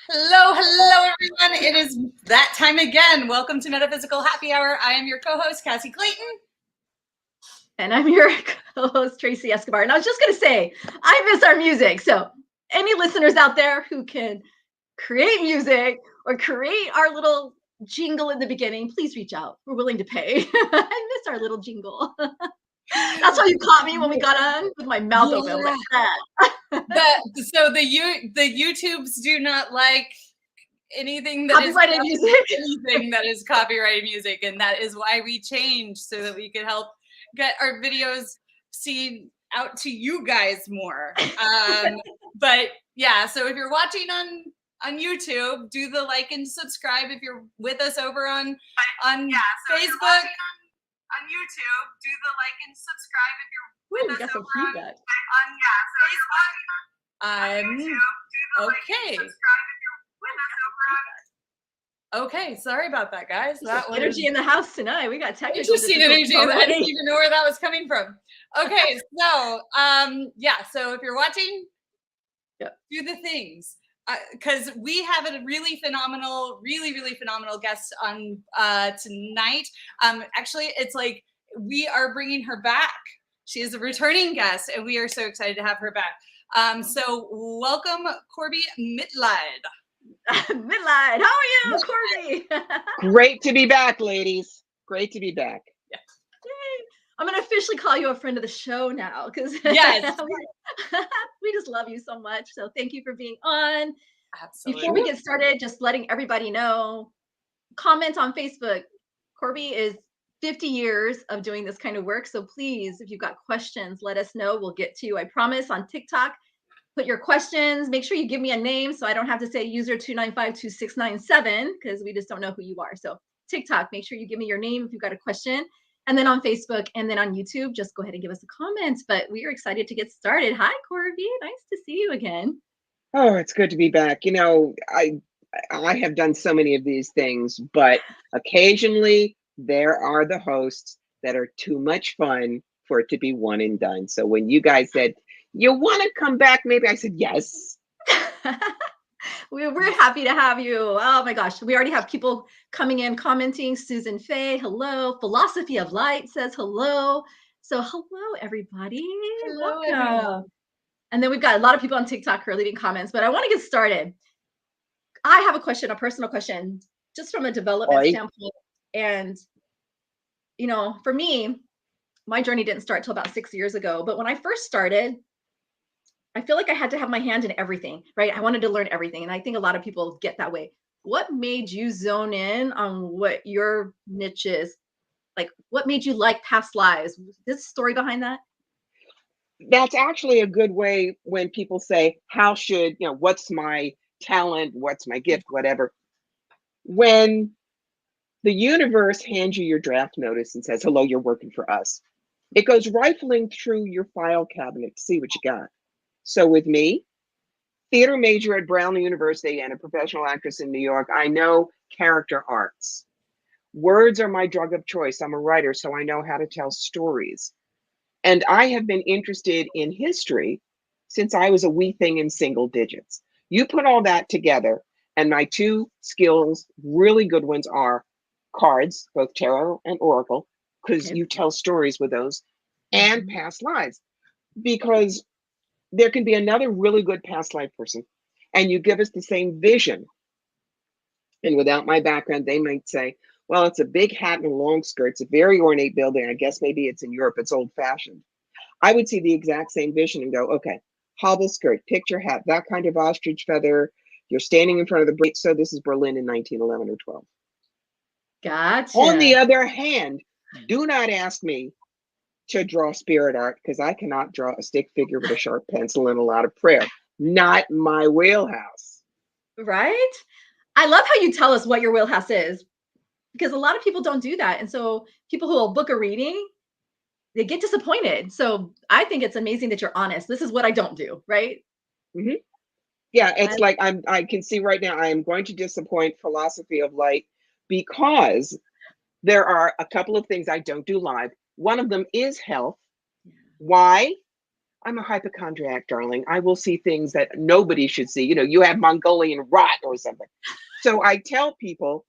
Hello, everyone. It is that time again. Welcome to Metaphysical Happy Hour. I am your co-host, Cassie Clayton. And I'm your co-host, Tracy Escobar. And I was just going to say, I miss our music. So any listeners out there who can create music or create our little jingle in the beginning, please reach out. We're willing to pay. I miss our little jingle. That's how you caught me when we got on with my mouth open. Like that. So the YouTubes do not like anything that copyrighted music. Anything that is copyrighted music, and that is why we changed so that we could help get our videos seen out to you guys more. But yeah, so if you're watching on YouTube, do the like and subscribe. If you're with us over on Facebook. On YouTube, do the like and subscribe if you're with us over on Facebook. Okay. Okay, sorry about that, guys. That was energy in the house tonight. We got technical. Interesting energy. I didn't even know where that was coming from. Okay, so so if you're watching, do the things. Because we have a really phenomenal guest on tonight. Actually, it's like we are bringing her back. She is a returning guest, and we are so excited to have her back. So welcome, Corbie Mitleid. Mitleid, how are you, Corbie? Great to be back, ladies. Great to be back. Yeah. Yay. I'm going to officially call you a friend of the show now because yes, we just love you so much. So thank you for being on. Absolutely. Before we get started, just letting everybody know, comment on Facebook. Corbie is 50 years of doing this kind of work. So please, if you've got questions, let us know. We'll get to you. I promise. On TikTok, put your questions. Make sure you give me a name so I don't have to say user 2952697 because we just don't know who you are. So TikTok, make sure you give me your name if you've got a question. And then on Facebook and then on YouTube, just go ahead and give us a comment. But we are excited to get started. Hi, Corbie. Nice to see you again. Oh, it's good to be back. You know, I have done so many of these things, but occasionally there are the hosts that are too much fun for it to be one and done. So when you guys said, you want to come back, maybe I said, yes. We're happy to have you. Oh my gosh. We already have people coming in, commenting. Susan Faye, hello. Philosophy of Light says hello. So hello, everybody. Hello, welcome. Everyone. And then we've got a lot of people on TikTok who are leaving comments, but I want to get started. I have a question, a personal question, just from a development standpoint. And, you know, for me, my journey didn't start till about 6 years ago. But when I first started, I feel like I had to have my hand in everything, right? I wanted to learn everything. And I think a lot of people get that way. What made you zone in on what your niche is? Like, what made you like past lives? This story behind that? That's actually a good way when people say, how should, you know, what's my talent? What's my gift? Whatever. When the universe hands you your draft notice and says, hello, you're working for us, it goes rifling through your file cabinet to see what you got. So with me, theater major at Brown University and a professional actress in New York, I know character arts. Words are my drug of choice. I'm a writer, so I know how to tell stories. And I have been interested in history since I was a wee thing in single digits. You put all that together, and my two skills, really good ones, are cards, both tarot and oracle, because you tell stories with those, and past lives. Because there can be another really good past life person, and you give us the same vision. And without my background, they might say, well, it's a big hat and a long skirt. It's a very ornate building. I guess maybe it's in Europe. It's old fashioned. I would see the exact same vision and go, okay, hobble skirt, picture hat, that kind of ostrich feather. You're standing in front of the bridge. So this is Berlin in 1911 or 12. Gotcha. On the other hand, do not ask me to draw spirit art because I cannot draw a stick figure with a sharp pencil and a lot of prayer. Not my wheelhouse. Right? I love how you tell us what your wheelhouse is because a lot of people don't do that. And so people who will book a reading, they get disappointed. So I think it's amazing that you're honest. This is what I don't do, right? Mm-hmm. Yeah, it's like I can see right now I am going to disappoint Philosophy of Light because there are a couple of things I don't do live. One of them is health. Why? I'm a hypochondriac, darling. I will see things that nobody should see. You have Mongolian rot or something. So I tell people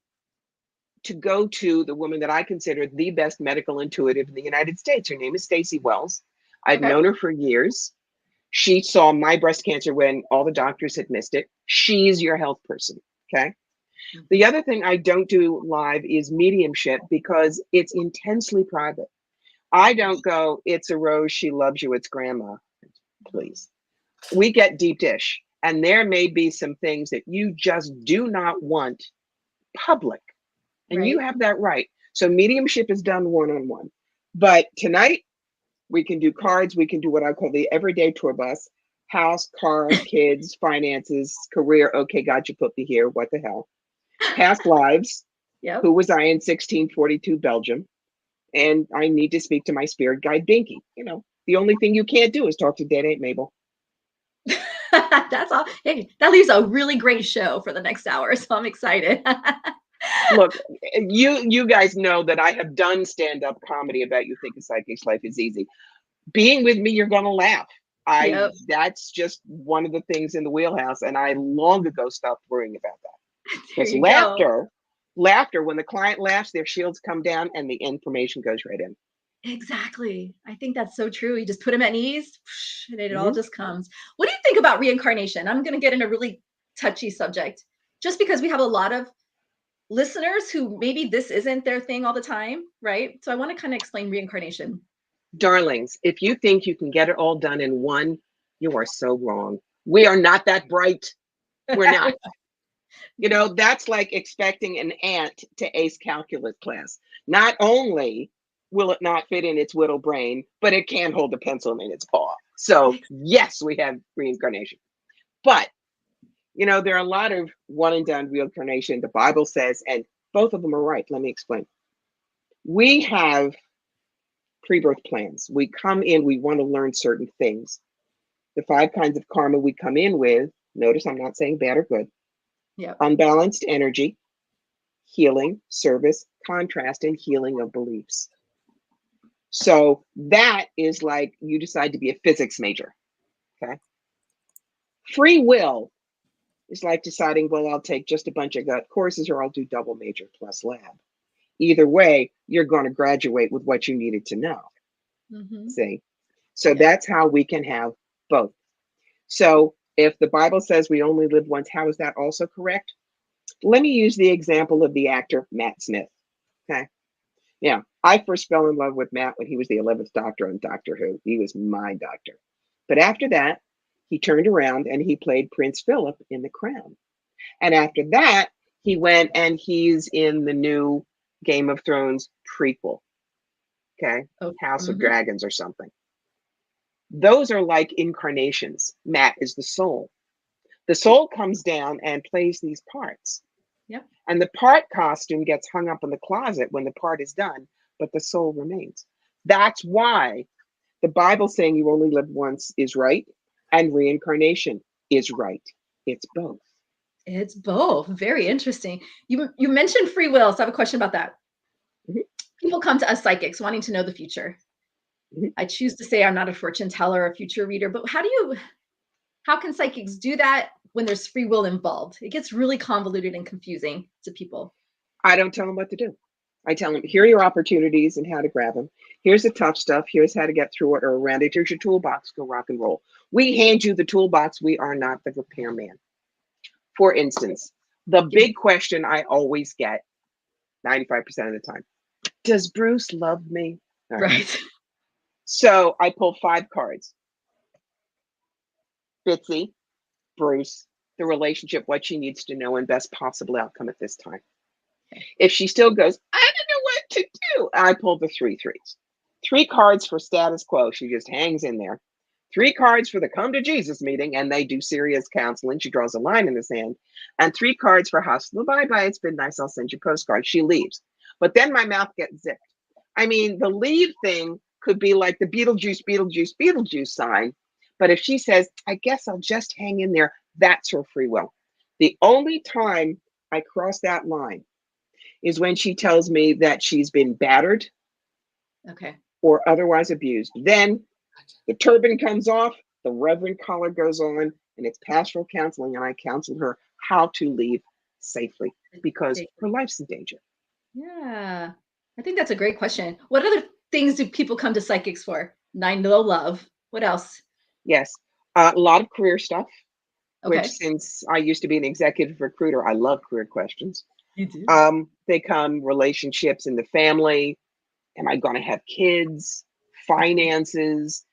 to go to the woman that I consider the best medical intuitive in the United States. Her name is Stacey Wells. I've known her for years. She saw my breast cancer when all the doctors had missed it. She's your health person, okay? The other thing I don't do live is mediumship because it's intensely private. I don't go, it's a rose, she loves you, it's grandma. Please. We get deep dish, and there may be some things that you just do not want public, and you have that right. So mediumship is done one-on-one. But tonight, we can do cards. We can do what I call the everyday tour bus: house, car, kids, finances, career. Okay, God, you put me here. What the hell? Past lives. Who was I in 1642 Belgium? And I need to speak to my spirit guide, Binky. The only thing you can't do is talk to dead Aunt Mabel. That's all. Hey, that leaves a really great show for the next hour, so I'm excited. Look, you guys know that I have done stand-up comedy about You Think a Psychic's Life is Easy. Being with me, you're gonna laugh. That's just one of the things in the wheelhouse, and I long ago stopped worrying about that. Because laughter, when the client laughs, their shields come down and the information goes right in. Exactly. I think that's so true. You just put them at ease and it all just comes. What do you think about reincarnation? I'm going to get in a really touchy subject just because we have a lot of listeners who maybe this isn't their thing all the time, right? So I want to kind of explain reincarnation. Darlings, if you think you can get it all done in one, you are so wrong. We are not that bright. We're not. That's like expecting an ant to ace calculus class. Not only will it not fit in its little brain, but it can't hold a pencil in its paw. So yes, we have reincarnation. But, there are a lot of one and done reincarnation. The Bible says, and both of them are right. Let me explain. We have pre-birth plans. We come in, we want to learn certain things. The 5 kinds of karma we come in with, notice I'm not saying bad or good. Unbalanced energy, healing, service, contrast, and healing of beliefs. So that is like you decide to be a physics major, okay? Free will is like deciding, well, I'll take just a bunch of gut courses or I'll do double major plus lab. Either way, you're going to graduate with what you needed to know. See? So that's how we can have both. So if the Bible says we only live once, how is that also correct? Let me use the example of the actor Matt Smith. Okay. Yeah. I first fell in love with Matt when he was the 11th Doctor on Doctor Who. He was my doctor. But after that, he turned around and he played Prince Philip in The Crown. And after that, he went and he's in the new Game of Thrones prequel. Okay. House of Dragons or something. Those are like incarnations. Matt is the soul. The soul comes down and plays these parts. And the part costume gets hung up in the closet when the part is done, but the soul remains. That's why the Bible saying you only live once is right, and reincarnation is right. It's both. It's both. Very interesting. You mentioned free will, so I have a question about that. People come to us psychics wanting to know the future. I choose to say I'm not a fortune teller or a future reader, but how can psychics do that when there's free will involved? It gets really convoluted and confusing to people. I don't tell them what to do. I tell them, here are your opportunities and how to grab them. Here's the tough stuff. Here's how to get through it or around it. Here's your toolbox. Go rock and roll. We hand you the toolbox. We are not the repairman. For instance, the big question I always get 95% of the time, does Bruce love me? Right. So I pull 5 cards. Bitsy, Bruce, the relationship, what she needs to know, and best possible outcome at this time. If she still goes, I don't know what to do, I pull the 3 threes. 3 cards for status quo. She just hangs in there. 3 cards for the come to Jesus meeting, and they do serious counseling. She draws a line in the sand. And 3 cards for hustle. Bye-bye, it's been nice. I'll send you postcards. She leaves. But then my mouth gets zipped. I mean, the leave thing could be like the Beetlejuice sign. But if she says, I guess I'll just hang in there, that's her free will. The only time I cross that line is when she tells me that she's been battered or otherwise abused. Then The turban comes off, the reverend collar goes on, and it's pastoral counseling. And I counseled her how to leave safely because her life's in danger. Yeah, I think that's a great question. What other things do people come to psychics for? I know love. What else? Yes, a lot of career stuff. Okay. Which, since I used to be an executive recruiter, I love career questions. You do. They come relationships in the family. Am I going to have kids? Finances.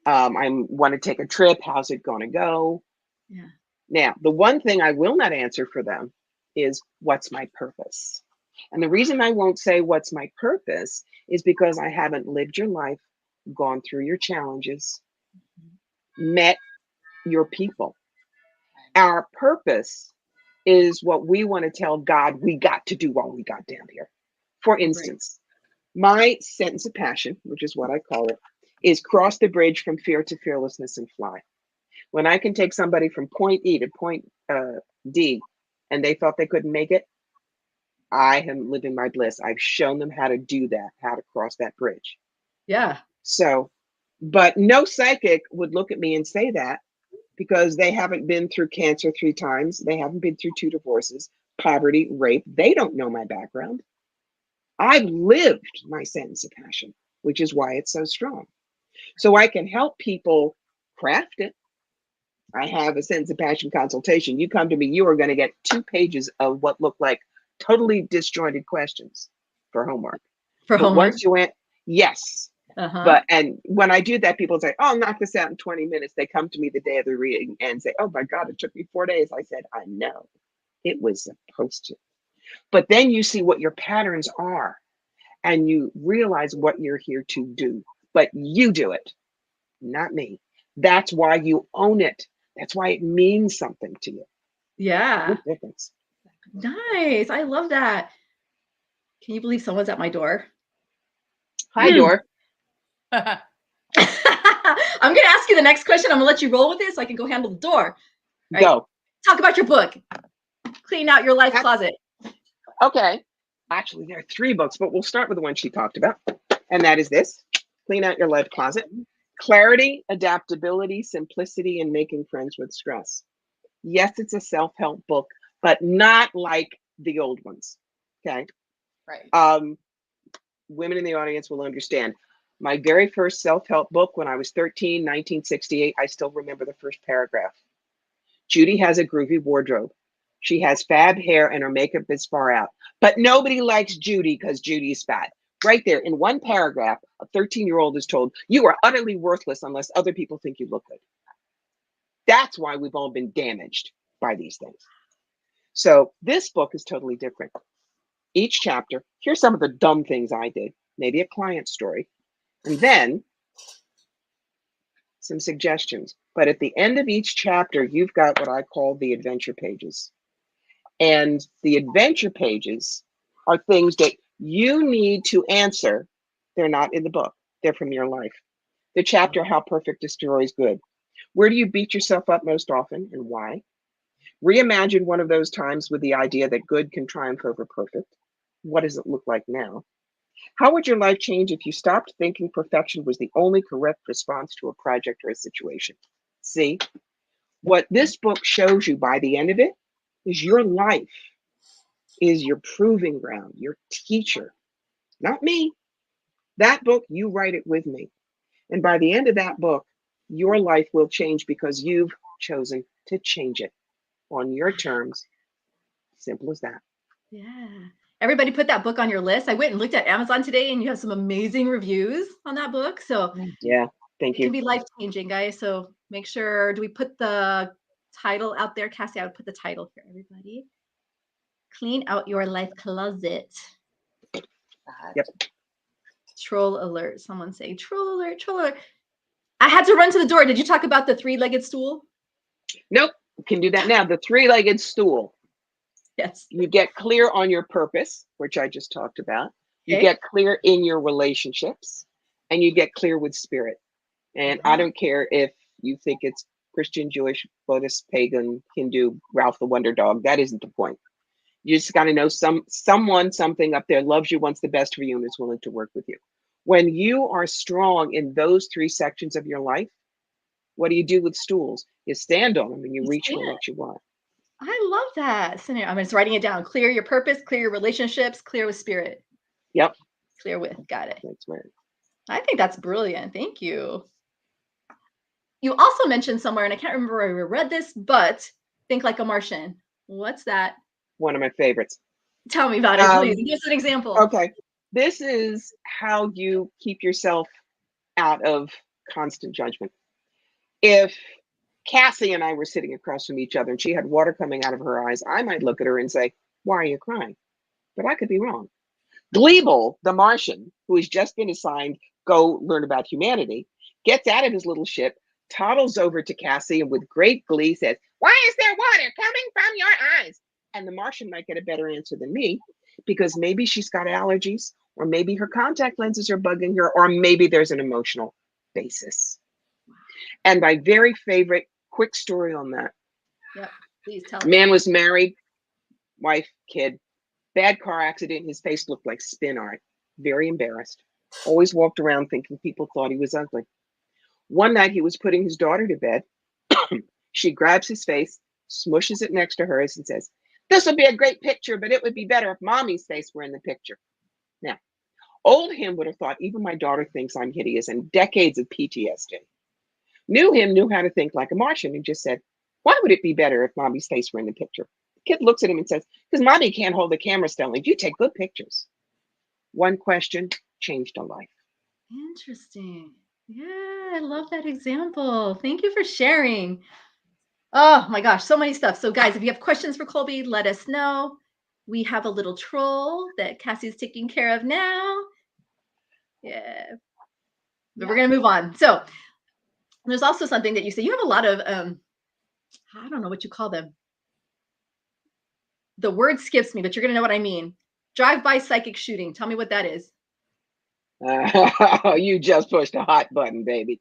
I want to take a trip. How's it going to go? Yeah. Now, the one thing I will not answer for them is what's my purpose? And the reason I won't say what's my purpose is because I haven't lived your life, gone through your challenges, met your people. Our purpose is what we want to tell God we got to do while we got down here. For instance, my sentence of passion, which is what I call it, is cross the bridge from fear to fearlessness and fly. When I can take somebody from point E to point D and they thought they couldn't make it, I am living my bliss. I've shown them how to do that, how to cross that bridge. Yeah. So, but no psychic would look at me and say that because they haven't been through cancer 3 times. They haven't been through 2 divorces, poverty, rape. They don't know my background. I've lived my sentence of passion, which is why it's so strong. So I can help people craft it. I have a sentence of passion consultation. You come to me, you are going to get 2 pages of what look like totally disjointed questions for homework. For but homework? Once you went, yes. But and when I do that, people say, "Oh, I'll knock this out in 20 minutes." They come to me the day of the reading and say, "Oh my God, it took me 4 days." I said, "I know, it was supposed to." But then you see what your patterns are, and you realize what you're here to do. But you do it, not me. That's why you own it. That's why it means something to you. Yeah. Big difference. Nice. I love that. Can you believe someone's at my door? Hi, door. I'm going to ask you the next question. I'm going to let you roll with it so I can go handle the door. All Go. right. Talk about your book. Clean out your life closet. Okay. Actually, there are 3 books, but we'll start with the one she talked about. And that is this: Clean Out Your Life Closet. Clarity, adaptability, simplicity, and making friends with stress. Yes, it's a self-help book, but not like the old ones. Okay. Right. Women in the audience will understand. My very first self-help book when I was 13, 1968, I still remember the first paragraph. Judy has a groovy wardrobe. She has fab hair and her makeup is far out. But nobody likes Judy because Judy's fat. Right there in one paragraph, a 13-year-old is told, you are utterly worthless unless other people think you look good. That's why we've all been damaged by these things. So this book is totally different. Each chapter, here's some of the dumb things I did, maybe a client story, and then some suggestions. But at the end of each chapter, you've got what I call the adventure pages. And the adventure pages are things that you need to answer. They're not in the book. They're from your life. The chapter, How Perfect Destroys Good. Where do you beat yourself up most often and why? Reimagine one of those times with the idea that good can triumph over perfect. What does it look like now? How would your life change if you stopped thinking perfection was the only correct response to a project or a situation? See, what this book shows you by the end of it is your life is your proving ground, your teacher, not me. That book, you write it with me. And by the end of that book, your life will change because you've chosen to change it on your terms. Simple as that. Yeah. Everybody put that book on your list. I went and looked at Amazon today and you have some amazing reviews on that book. So yeah, thank you. It can be life-changing, guys. So make sure, do we put the title out there? Cassie, I would put the title for everybody. Clean Out Your Life Closet. Yep. Troll alert. Someone say troll alert, troll alert. I had to run to the door. Did you talk about the 3-legged stool? Nope. Can do that now. The 3-legged stool. Yes. You get clear on your purpose, which I just talked about. You get clear in your relationships, and you get clear with spirit. And I don't care if you think it's Christian, Jewish, Buddhist, pagan, Hindu, Ralph the Wonder Dog. That isn't the point. You just got to know someone, something up there loves you, wants the best for you, and is willing to work with you. When you are strong in those 3 sections of your life, what do you do with stools? You stand on them and you reach for what you want. I love that scenario. I'm just writing it down. Clear your purpose, clear your relationships, clear with spirit. Yep. Clear with. Got it. That's right. I think that's brilliant. Thank you. You also mentioned somewhere, and I can't remember where I read this, but think like a Martian. What's that? One of my favorites. Tell me about it, please. Give us an example. Okay. This is how you keep yourself out of constant judgment. If Cassie and I were sitting across from each other and she had water coming out of her eyes, I might look at her and say, why are you crying? But I could be wrong. Gleeble, the Martian, who has just been assigned, go learn about humanity, gets out of his little ship, toddles over to Cassie and with great glee says, why is there water coming from your eyes? And the Martian might get a better answer than me because maybe she's got allergies, or maybe her contact lenses are bugging her, or maybe there's an emotional basis. And my very favorite quick story on that. Yep, please tell Man was married, wife, kid, bad car accident. His face looked like spin art. Very embarrassed. Always walked around thinking people thought he was ugly. One night he was putting his daughter to bed. She grabs his face, smushes it next to hers and says, this would be a great picture, but it would be better if mommy's face were in the picture. Now, old him would have thought, even my daughter thinks I'm hideous, and decades of PTSD. New him knew how to think like a Martian and just said, why would it be better if mommy's face were in the picture? The kid looks at him and says, because mommy can't hold the camera still and you take good pictures. One question changed a life. Interesting. Yeah, I love that example. Thank you for sharing. Oh my gosh, so many stuff. So guys, if you have questions for Colby, let us know. We have a little troll that Cassie's taking care of now. Yeah. But we're going to move on. So there's also something that you say. You have a lot of, I don't know what you call them. The word skips me, but you're going to know what I mean. Drive-by psychic shooting. Tell me what that is. You just pushed a hot button, baby.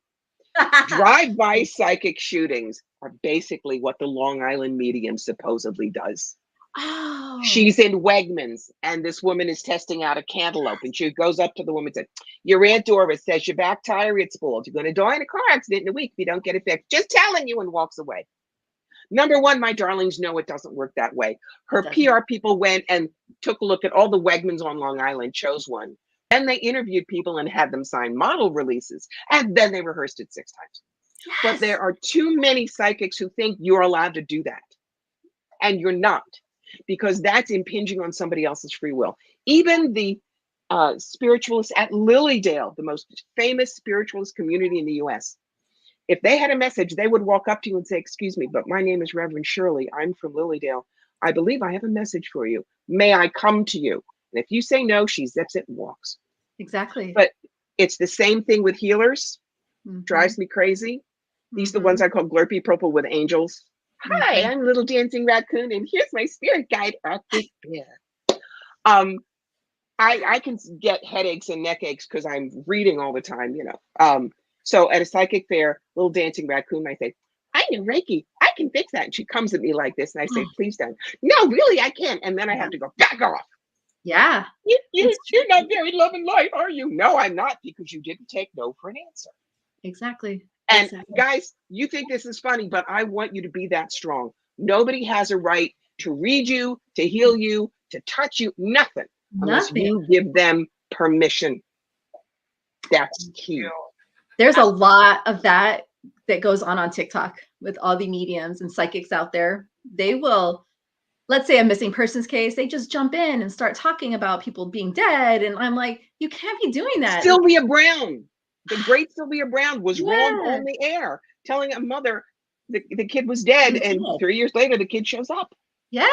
Drive-by psychic shootings are basically what the Long Island medium supposedly does. Oh. She's in Wegmans and this woman is testing out a cantaloupe and she goes up to the woman and says, your Aunt Doris says your back tire is spoiled. You're going to die in a car accident in a week if you don't get it fixed. Just telling you, and walks away. Number one, my darlings, no, it doesn't work that way. Her PR people went and took a look at all the Wegmans on Long Island, chose one. Then they interviewed people and had them sign model releases. And then they rehearsed it 6 times. Yes. But there are too many psychics who think you're allowed to do that. And you're not, because that's impinging on somebody else's free will. Even the spiritualists at Lilydale, the most famous spiritualist community in the US, if they had a message, they would walk up to you and say, excuse me, but my name is Reverend Shirley. I'm from Lilydale. I believe I have a message for you. May I come to you? And if you say no, she zips it and walks. Exactly. But it's the same thing with healers. Drives me crazy. These are the ones I call Glurpy Purple with angels. Hi, I'm Little Dancing Raccoon, and here's my spirit guide. I can get headaches and neck aches because I'm reading all the time, you know. So at a psychic fair, Little Dancing Raccoon might say, I know Reiki, I can fix that. And she comes at me like this, and I say, please don't. No, really, I can't. And then I have to go, back off. Yeah. You're not very love and light, are you? No, I'm not, because you didn't take no for an answer. Exactly. And guys, you think this is funny, but I want you to be that strong. Nobody has a right to read you, to heal you, to touch you, nothing. Unless you give them permission. That's key. There's a lot of that goes on TikTok with all the mediums and psychics out there. They will, let's say a missing persons case, they just jump in and start talking about people being dead. And I'm like, you can't be doing that. Sylvia Brown, the great Sylvia Brown was wrong on the air, telling a mother the kid was dead. And 3 years later, the kid shows up. Yeah.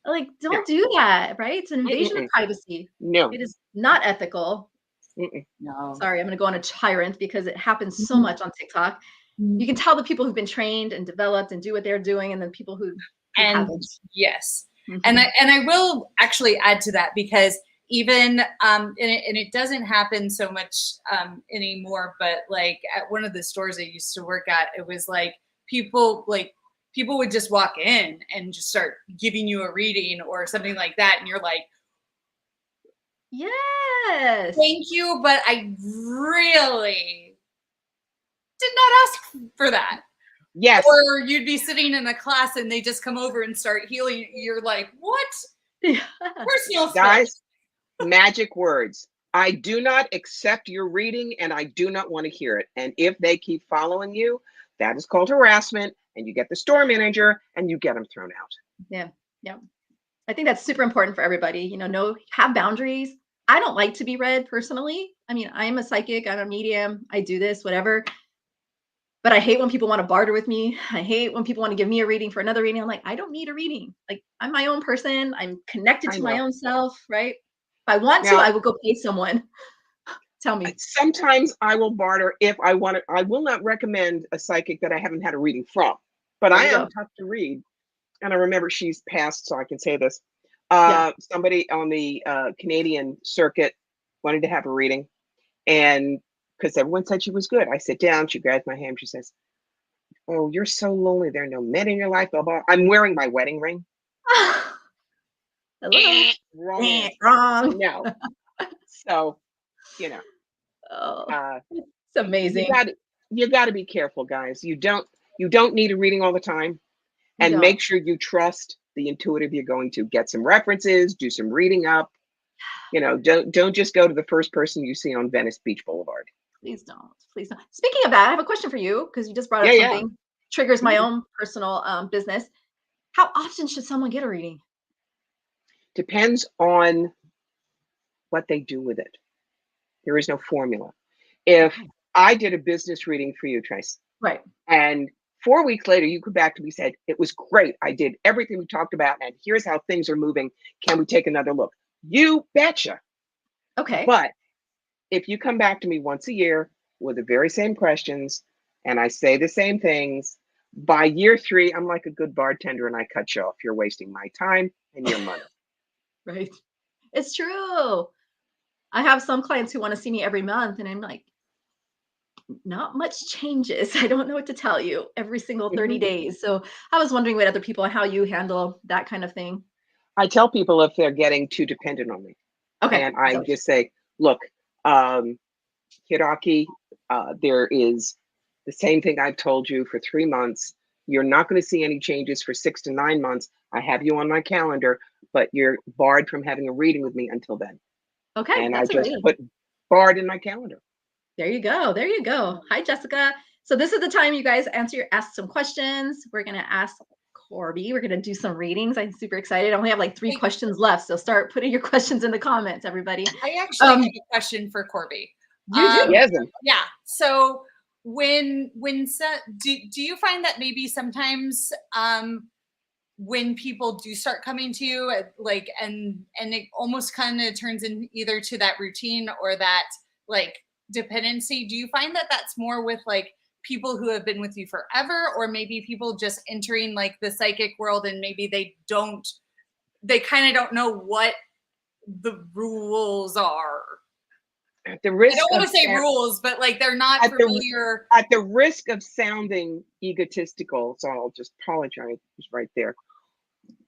Like, don't do that, right? It's an invasion of privacy. No. It is not ethical. No. Sorry, I'm going to go on a tyrant because it happens so much on TikTok. You can tell the people who've been trained and developed and do what they're doing, and then people who haven't. Yes. And I will actually add to that, because even and it doesn't happen so much anymore, but like at one of the stores I used to work at, it was like people would just walk in and just start giving you a reading or something like that, and you're like, Yes. Thank you, but I really did not ask for that. Yes. Or you'd be sitting in a class and they just come over and start healing. You're like, what? Yeah. Personal space. Guys, magic words. I do not accept your reading and I do not want to hear it. And if they keep following you, that is called harassment, and you get the store manager and you get them thrown out. Yeah. Yeah. I think that's super important for everybody. You know, have boundaries. I don't like to be read personally. I mean, I'm a psychic, I'm a medium, I do this, whatever. But I hate when people want to barter with me. I hate when people want to give me a reading for another reading. I'm like, I don't need a reading. Like, I'm my own person. I'm connected I to my know. own self, right? If I want to, Now, I will go pay someone. Tell me. sometimes I will barter if I want it. I will not recommend a psychic that I haven't had a reading from, but There I you am go. tough to read. And I remember she's passed, so I can say this. Yeah. Somebody on the Canadian circuit wanted to have a reading, and because everyone said she was good, I sit down, she grabs my hand, she says, "Oh, you're so lonely. There are no men in your life." Blah, blah. I'm wearing my wedding ring. Hello. Wrong answer. Wrong. No. So, you know, Oh, uh, it's you amazing. got to be careful, guys. You don't need a reading all the time, You and don't. make sure you trust the intuitive you're going to. Get some references, do some reading up. You know, don't just go to the first person you see on Venice Beach Boulevard. Please don't. Please don't. Speaking of that, I have a question for you because you just brought up Yeah, yeah. something triggers my Mhm. own personal business. How often should someone get a reading? Depends on what they do with it. There is no formula. If Okay. I did a business reading for you, Trace, Right. and 4 weeks later you come back to me and said, "It was great. I did everything we talked about, and here's how things are moving. Can we take another look?" You betcha. Okay. But if you come back to me once a year with the very same questions and I say the same things, by year 3, I'm like a good bartender and I cut you off. You're wasting my time and your money. Right. It's true. I have some clients who want to see me every month, and I'm like, not much changes. I don't know what to tell you every single 30 Mhm. days. So I was wondering what other people, how you handle that kind of thing. I tell people if they're getting too dependent on me, Okay. and I So, just say, look, um, Hiraki, there is the same thing I've told you for 3 months. You're not going to see any changes for 6 to 9 months. I have you on my calendar, but you're barred from having a reading with me until then. okay. And I That's a just really, put barred in my calendar. there you go. There you go. Hi, Jessica. So this is the time you guys ask some questions. We're going to ask Corbie. We're going to do some readings. I'm super excited. I only have like 3 Hey. questions left. So start putting your questions in the comments, everybody. I actually have a question for Corbie. You do. Yes. Yeah. So do you find that maybe sometimes when people do start coming to you, like, and it almost kind of turns in either to that routine or that like dependency, do you find that that's more with like people who have been with you forever, or maybe people just entering like the psychic world and maybe they kind of don't know what the rules are? At the I risk don't want of to say rules, but like they're not at the familiar. at the risk of sounding egotistical, so I'll just apologize right there.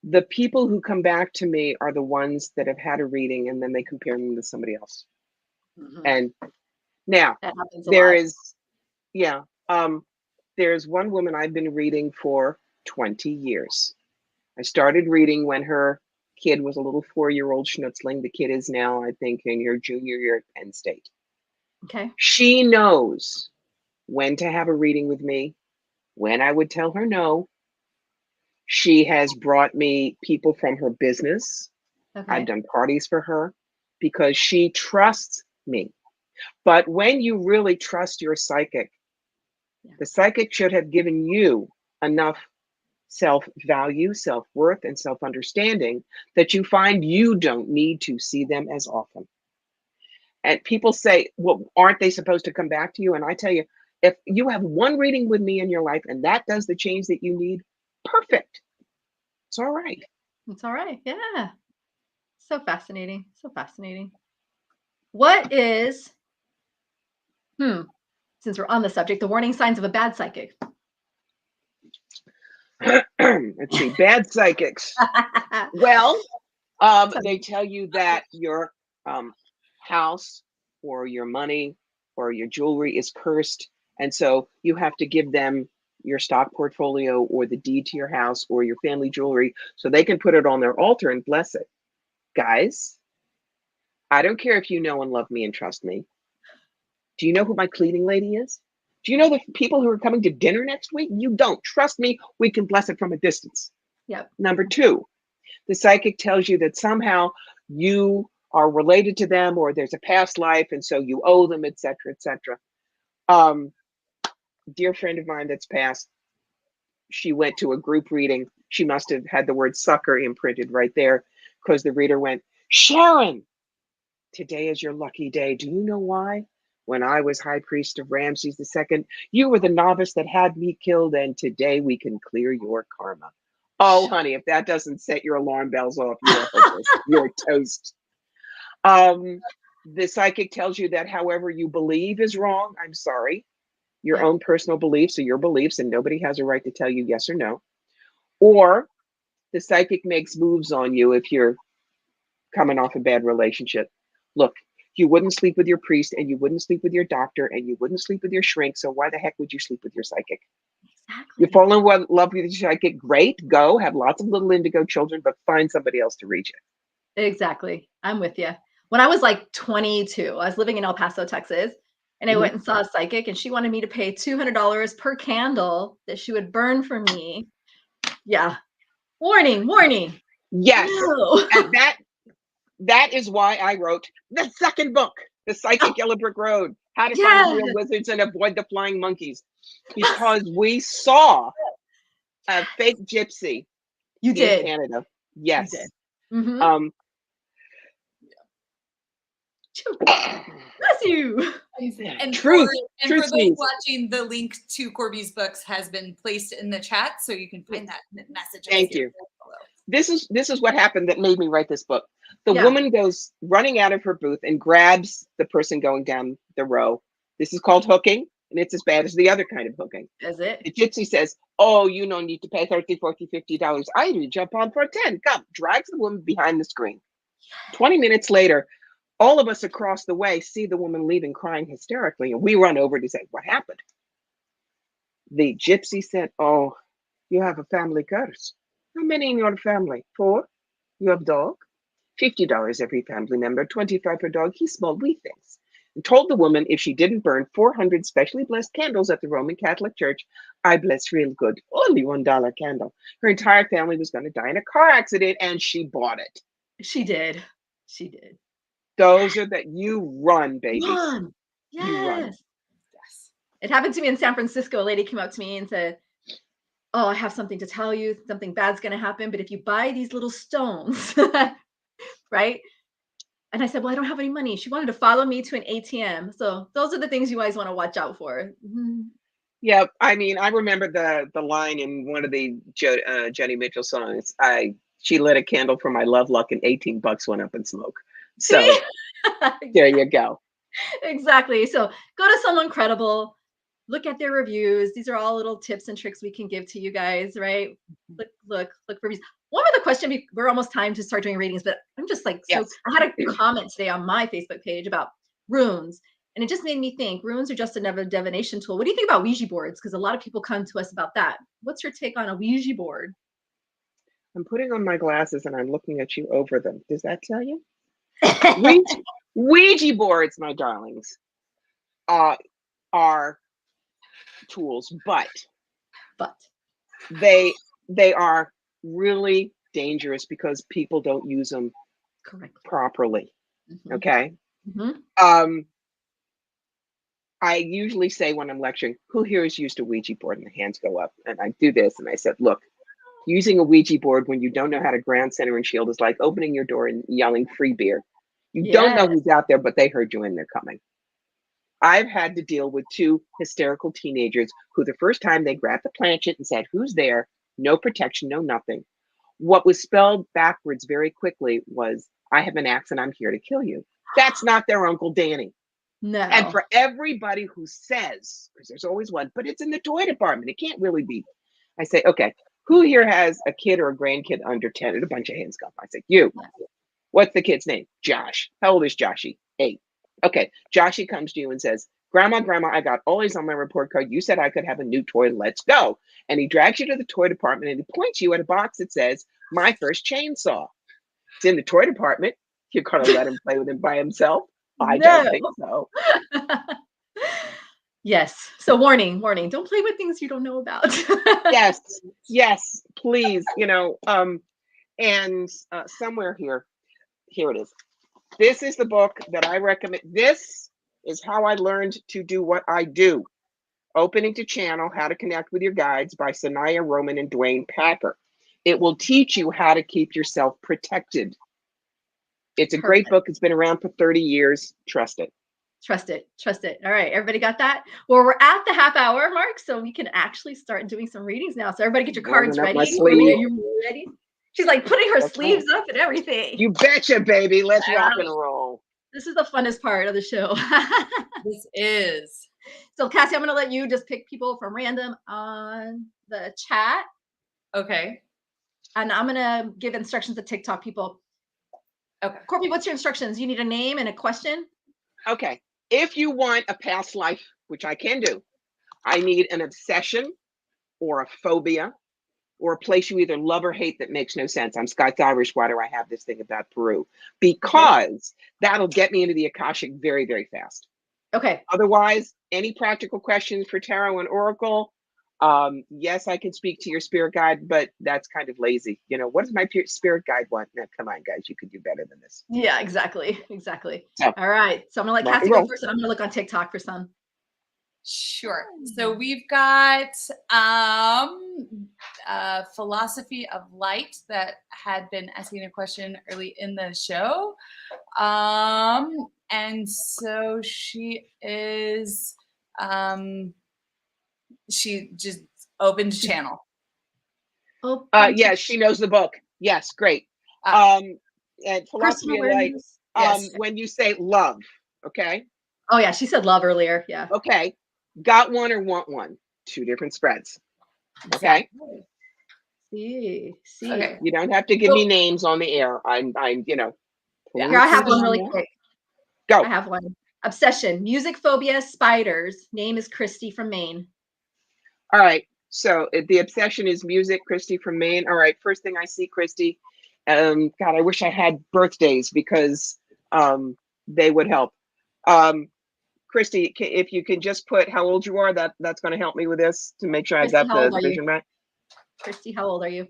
The people who come back to me are the ones that have had a reading and then they compare them to somebody else. Mhm. And now That happens a there lot. is, yeah, there's one woman I've been reading for 20 years. I started reading when her kid was a little 4-year-old schnutzling. The kid is now, I think, in her junior year at Penn State. Okay. She knows when to have a reading with me, when I would tell her no. She has brought me people from her business. Okay. I've done parties for her because she trusts me. But when you really trust your psychic, the psychic should have given you enough self-value, self-worth, and self-understanding that you find you don't need to see them as often. And people say, well, aren't they supposed to come back to you? And I tell you, if you have one reading with me in your life and that does the change that you need, perfect. It's all right. It's all right. Yeah. So fascinating. So fascinating. What is, since we're on the subject, the warning signs of a bad psychic? Let's see, bad psychics. Well, they tell you that you're house or your money or your jewelry is cursed. And so you have to give them your stock portfolio or the deed to your house or your family jewelry so they can put it on their altar and bless it. Guys, I don't care if you know and love me and trust me. Do you know who my cleaning lady is? Do you know the people who are coming to dinner next week? You don't. Trust me, we can bless it from a distance. Yep. Number two, the psychic tells you that somehow you are related to them or there's a past life and so you owe them, etc., etc. Dear friend of mine that's passed, she went to a group reading. She must have had the word sucker imprinted right there because the reader went, Sharon, today is your lucky day. Do you know why? When I was high priest of Ramses II, you were the novice that had me killed, and today we can clear your karma. Oh, honey, if that doesn't set your alarm bells off, you're hopeless. You're toast. The psychic tells you that however you believe is wrong. I'm sorry. Your own personal beliefs are your beliefs, and nobody has a right to tell you yes or no. Or the psychic makes moves on you if you're coming off a bad relationship. Look, you wouldn't sleep with your priest, and you wouldn't sleep with your doctor, and you wouldn't sleep with your shrink. So why the heck would you sleep with your psychic? Exactly. You fall in love with your psychic, great, go have lots of little indigo children, but find somebody else to read you. Exactly. I'm with you. When I was like 22, I was living in El Paso, Texas, and I went and saw a psychic, and she wanted me to pay $200 per candle that she would burn for me. Yeah. Warning, warning. Yes. No. And that is why I wrote the second book, The Psychic Yellow Brick Road, How to Find Real Wizards and Avoid the Flying Monkeys. Because we saw a fake gypsy in Canada. Yes. You did. Bless you. And for those watching, the link to Corbie's books has been placed in the chat, so you can find that message. Thank you. This is what happened that made me write this book. The woman goes running out of her booth and grabs the person going down the row. This is called hooking, and it's as bad as the other kind of hooking. Is it? The gypsy says, oh, you don't need to pay $30, $40, $50. I need to jump on for 10. Come, drags the woman behind the screen. 20 minutes later, all of us across the way see the woman leaving crying hysterically, and we run over to say, what happened? The gypsy said, oh, you have a family curse. How many in your family? 4? You have dog? $50 every family member, 25 per dog. He's small, wee things. And told the woman if she didn't burn 400 specially blessed candles at the Roman Catholic Church, I bless real good. Only $1 candle. Her entire family was going to die in a car accident, and she bought it. She did. She did. Those are that you run, baby. Run. Yes. You run. Yes. It happened to me in San Francisco. A lady came up to me and said, oh, I have something to tell you. Something bad's going to happen. But if you buy these little stones, right? And I said, well, I don't have any money. She wanted to follow me to an ATM. So those are the things you always want to watch out for. Yeah. I mean, I remember the line in one of the Joni Mitchell songs. She lit a candle for my love luck and $18 went up in smoke. So there you go. Exactly. So go to someone credible, look at their reviews. These are all little tips and tricks we can give to you guys, right? Look for reviews. One other question, we're almost time to start doing readings, but I'm just like, so I had a comment today on my Facebook page about runes, and it just made me think runes are just another divination tool. What do you think about Ouija boards? Because a lot of people come to us about that. What's your take on a Ouija board? I'm putting on my glasses and I'm looking at you over them. Does that tell you? Ouija boards, my darlings, are tools, but they are really dangerous because people don't use them properly. Okay. I usually say when I'm lecturing, who here has used a Ouija board? And the hands go up, and I do this, and I said, look, using a Ouija board when you don't know how to ground center and shield is like opening your door and yelling free beer. You don't know who's out there, but they heard you and they're coming. I've had to deal with 2 hysterical teenagers who the first time they grabbed the planchette and said, who's there? No protection, no nothing. What was spelled backwards very quickly was, I have an axe and I'm here to kill you. That's not their Uncle Danny. No. And for everybody who says, because there's always one, but it's in the toy department, it can't really be. I say, okay, who here has a kid or a grandkid under 10? And a bunch of hands go up. I say, you. What's the kid's name? Josh. How old is Joshy? 8. Okay. Joshy comes to you and says, Grandma, I got all these on my report card. You said I could have a new toy. Let's go. And he drags you to the toy department and he points you at a box that says, My First Chainsaw. It's in the toy department. You're going to let him play with him by himself? I don't think so. Yes. So warning. Don't play with things you don't know about. Yes, please. And somewhere here it is. This is the book that I recommend. This is how I learned to do what I do. Opening to Channel, How to Connect with Your Guides by Sanaya Roman and Dwayne Packer. It will teach you how to keep yourself protected. It's a great book. It's been around for 30 years. Trust it. Trust it. All right. Everybody got that? Well, we're at the half hour mark, so we can actually start doing some readings now. So everybody get your cards ready. Are you ready? She's like putting her sleeves up and everything. You betcha, baby. Let's rock and roll. This is the funnest part of the show. This is. So Cassie, I'm going to let you just pick people from random on the chat. Okay. And I'm going to give instructions to TikTok people. Okay. Corbie, what's your instructions? You need a name and a question? Okay. If you want a past life, which I can do, I need an obsession or a phobia or a place you either love or hate that makes no sense. I'm Scots-Irish. Why do I have this thing about Peru? Because that'll get me into the Akashic very, very fast. Okay. Otherwise, any practical questions for Tarot and Oracle? Yes, I can speak to your spirit guide, but that's kind of lazy. What does my spirit guide want? Now, come on, guys, you could do better than this. Yeah, exactly. So, all right. So I'm going to let Cassie go first, and I'm going to look on TikTok for some. Sure. So we've got Philosophy of Light that had been asking a question early in the show. And so she is she just opened channel. Yeah, she knows the book. Yes, great. And Philosophy of Light, yes. When you say love, okay? Oh yeah, she said love earlier. Yeah. Okay. Got one or want one? 2 different spreads. Okay. See. Okay. You don't have to give me names on the air. I'm Here, I have one really quick. Go. I have one. Obsession, music phobia, spiders. Name is Christy from Maine. All right. So the obsession is music, Christy from Maine. All right. First thing I see, Christy. God, I wish I had birthdays because they would help. Christy, if you can just put how old you are, that's going to help me with this to make sure Christy, I got the vision right. Christy, how old are you?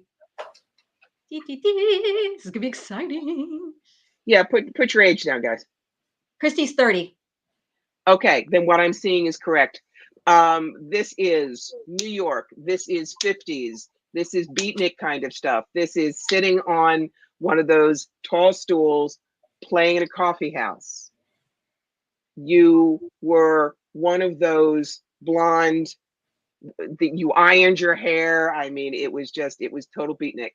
This is going to be exciting. Yeah, put your age down, guys. Christy's 30. Okay, then what I'm seeing is correct. This is New York. This is 50s. This is beatnik kind of stuff. This is sitting on one of those tall stools playing in a coffee house. You were one of those blonde, you ironed your hair. I mean, it was total beatnik.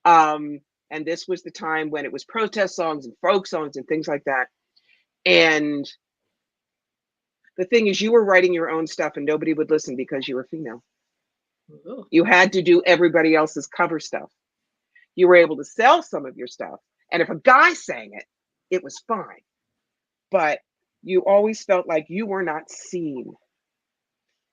And this was the time when it was protest songs and folk songs and things like that. And the thing is, you were writing your own stuff and nobody would listen because you were female. Ooh. You had to do everybody else's cover stuff. You were able to sell some of your stuff. And if a guy sang it, it was fine. But you always felt like you were not seen.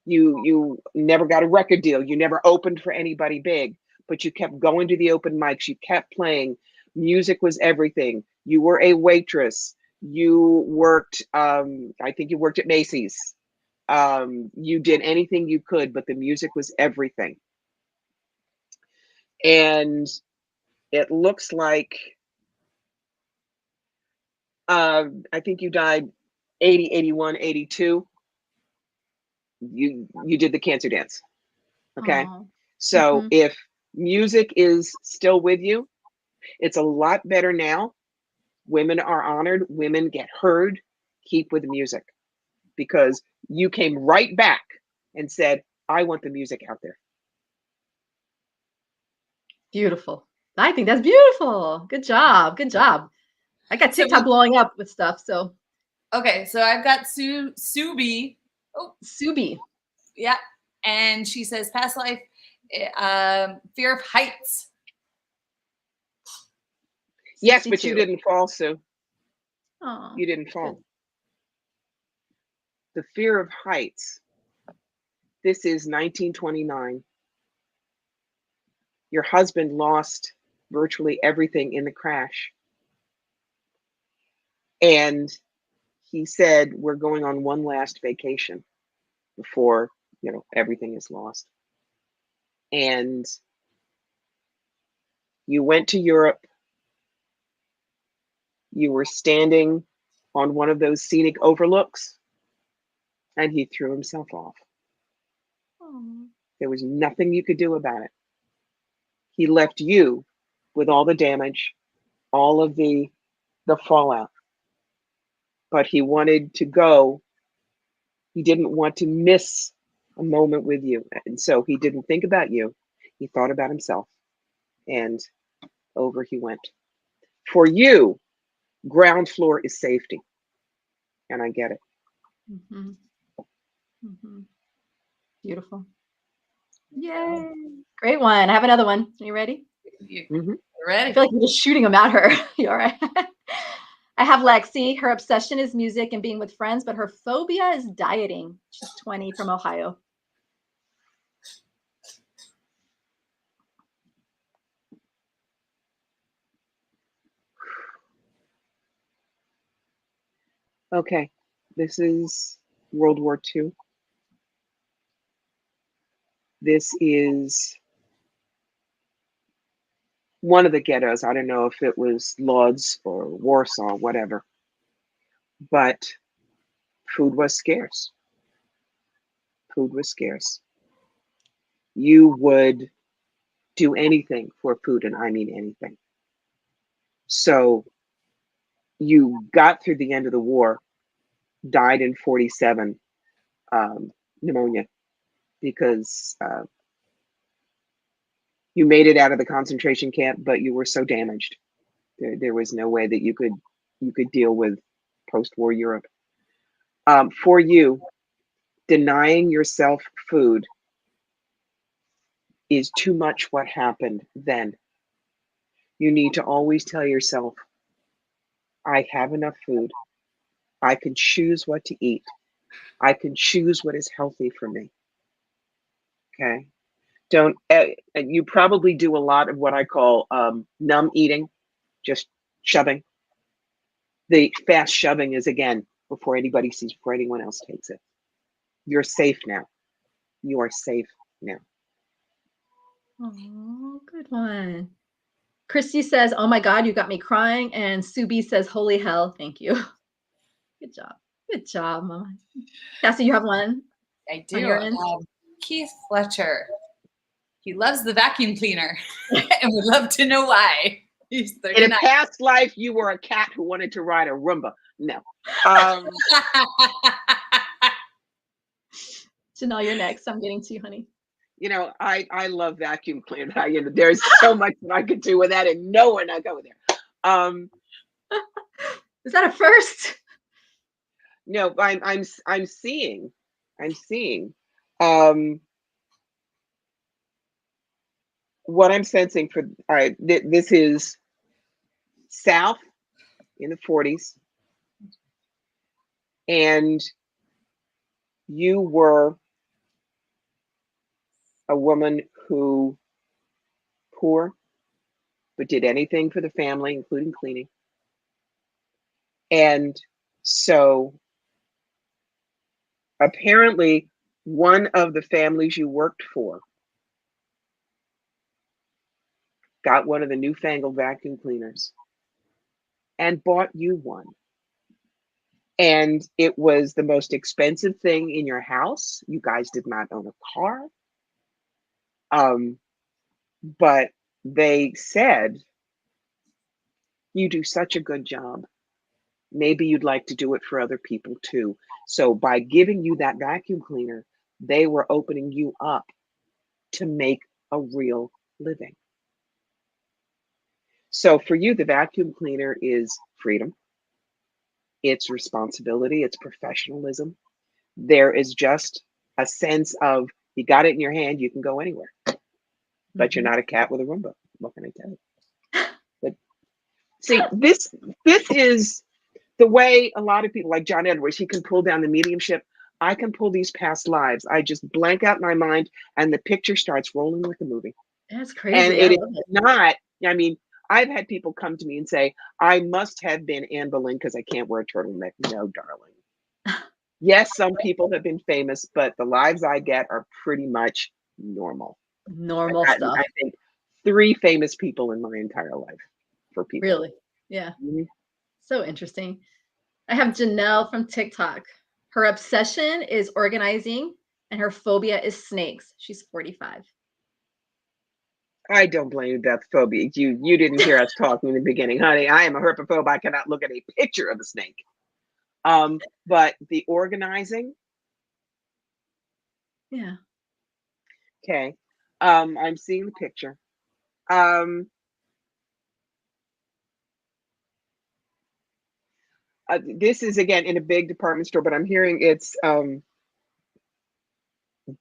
You never got a record deal. You never opened for anybody big, but you kept going to the open mics. You kept playing. Music was everything. You were a waitress. You worked, I think you worked at Macy's. You did anything you could, but the music was everything. And it looks like, I think you died 80, 81, 82. You did the cancer dance. Okay. So if music is still with you, it's a lot better now. Women are honored. Women get heard. Keep with the music, because you came right back and said, I want the music out there. Beautiful. I think that's beautiful. Good job. I got TikTok blowing up with stuff. So. Okay. So I've got Subi. Oh, Subi. Yeah. And she says, past life, fear of heights. Yes, but you didn't fall, Sue. Oh, you didn't fall. good. The fear of heights. This is 1929. Your husband lost virtually everything in the crash. And he said, we're going on one last vacation before, everything is lost. And you went to Europe. You were standing on one of those scenic overlooks, and he threw himself off. Oh. There was nothing you could do about it. He left you with all the damage, all of the fallout. But he wanted to go. He didn't want to miss a moment with you. And so he didn't think about you. He thought about himself. And over he went. For you, ground floor is safety. And I get it. Mm-hmm. Mm-hmm. Beautiful. Yay. Great one. I have another one. Are you ready? Mm-hmm. Ready? I feel like I'm just shooting them at her. You all right? I have Lexi. Her obsession is music and being with friends, but her phobia is dieting. She's 20 from Ohio. Okay. This is World War II. This is one of the ghettos. I don't know if it was Lodz or Warsaw, whatever. But food was scarce. Food was scarce. You would do anything for food, and I mean anything. So you got through the end of the war, died in 47, pneumonia, because you made it out of the concentration camp, but you were so damaged. There was no way that you could deal with post-war Europe. For you, denying yourself food is too much what happened then. You need to always tell yourself, I have enough food. I can choose what to eat. I can choose what is healthy for me. Okay. You probably do a lot of what I call numb eating, just shoving. The fast shoving is, again, before anybody sees, before anyone else takes it. You're safe now. You are safe now. Oh, good one. Christy says, oh my God, you got me crying. And Subi says, holy hell, thank you. Good job. Good job, Mama. Cassie, you have one? I do. Keith Fletcher. He loves the vacuum cleaner and would love to know why. He's 39. In a past life, you were a cat who wanted to ride a Roomba. No. Janelle, you're next. I'm getting to you, honey. I love vacuum cleaner. There's so much that I could do with that, and no one I go there. Is that a first? No, I'm seeing. What I'm sensing for this is South in the 40s, and you were a woman who poor, but did anything for the family, including cleaning. And so apparently one of the families you worked for got one of the newfangled vacuum cleaners and bought you one. And it was the most expensive thing in your house. You guys did not own a car. But they said, you do such a good job. Maybe you'd like to do it for other people too. So by giving you that vacuum cleaner, they were opening you up to make a real living. So for you, the vacuum cleaner is freedom. It's responsibility. It's professionalism. There is just a sense of, you got it in your hand, you can go anywhere. But you're not a cat with a Roomba. What can I tell you? But See, this is the way a lot of people, like John Edwards, he can pull down the mediumship. I can pull these past lives. I just blank out my mind, and the picture starts rolling like a movie. That's And crazy. it is not. I mean, I've had people come to me and say, "I must have been Anne Boleyn because I can't wear a turtleneck." No, darling. Yes, some people have been famous, but the lives I get are pretty much normal. Normal I've stuff. gotten, I think, 3 famous people in my entire life for people. Really? Yeah. Mhm. So interesting. I have Janelle from TikTok. Her obsession is organizing and her phobia is snakes. She's 45. I don't blame you, Beth. Phobia. You didn't hear us talking in the beginning, honey. I am a herpetophobe. I cannot look at a picture of a snake. But the organizing, Yeah. okay. I'm seeing the picture. This is again in a big department store, but I'm hearing it's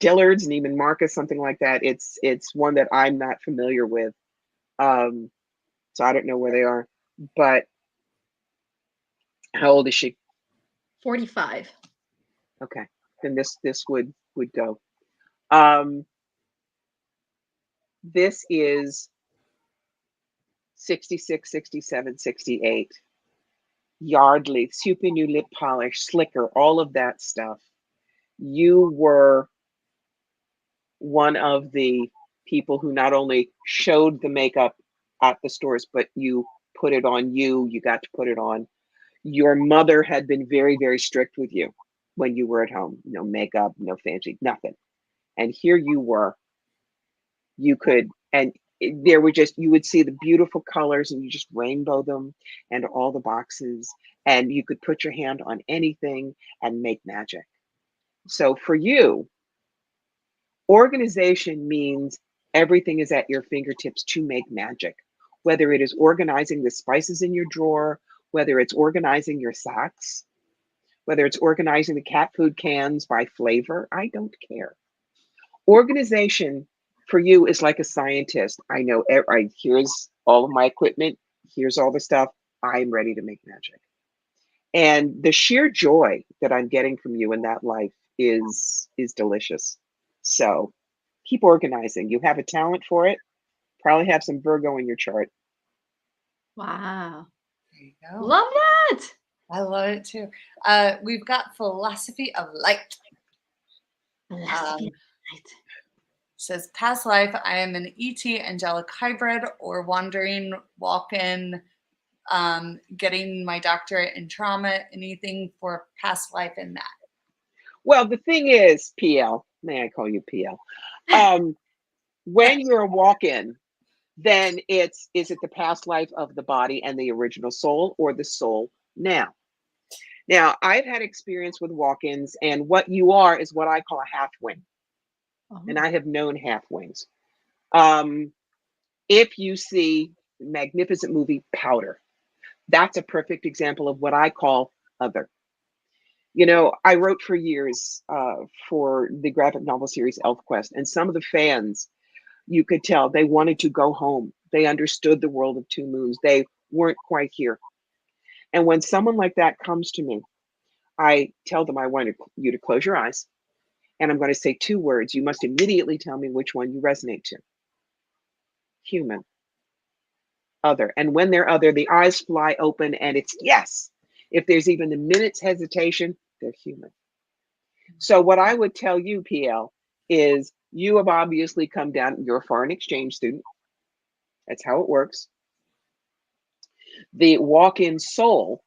Dillard's, Neiman Marcus, something like that. It's one that I'm not familiar with. So I don't know where they are. But how old is she? 45. Okay. Then this would go. This is 66, 67, 68. Yardley, super new lip polish, slicker, all of that stuff. You were one of the people who not only showed the makeup at the stores, but you put it on you. You got to put it on. Your mother had been very, very strict with you when you were at home. No makeup, no fancy, nothing. And here you were. You could, and there were just, you would see the beautiful colors and you just rainbow them and all the boxes, and you could put your hand on anything and make magic. So for you, organization means everything is at your fingertips to make magic, whether it is organizing the spices in your drawer, whether it's organizing your socks, whether it's organizing the cat food cans by flavor. I don't care. Organization for you is like a scientist. I know, here's all of my equipment, here's all the stuff. I'm ready to make magic. And the sheer joy that I'm getting from you in that life is delicious. So keep organizing. You have a talent for it. Probably have some Virgo in your chart. Wow. There you go. Love that. I love it too. We've got philosophy of light. Philosophy of light. Says past life, I am an ET angelic hybrid or wandering walk-in, getting my doctorate in trauma, anything for past life in that. Well, the thing is, PL, may I call you PL? When you're a walk-in, then is it the past life of the body and the original soul, or the soul now? Now, I've had experience with walk-ins, and what you are is what I call a half wing. And I have known half wings. If you see the magnificent movie Powder, that's a perfect example of what I call other. You know, I wrote for years for the graphic novel series ElfQuest, and some of the fans, you could tell they wanted to go home. They understood the world of Two Moons. They weren't quite here. And when someone like that comes to me, I tell them I want you to close your eyes, and I'm going to say 2 words. You must immediately tell me which one you resonate to. Human. Other. And when they're other, the eyes fly open and it's yes. If there's even a minute's hesitation, they're human. So what I would tell you, PL, is you have obviously come down, you're a foreign exchange student. That's how it works. The walk-in soul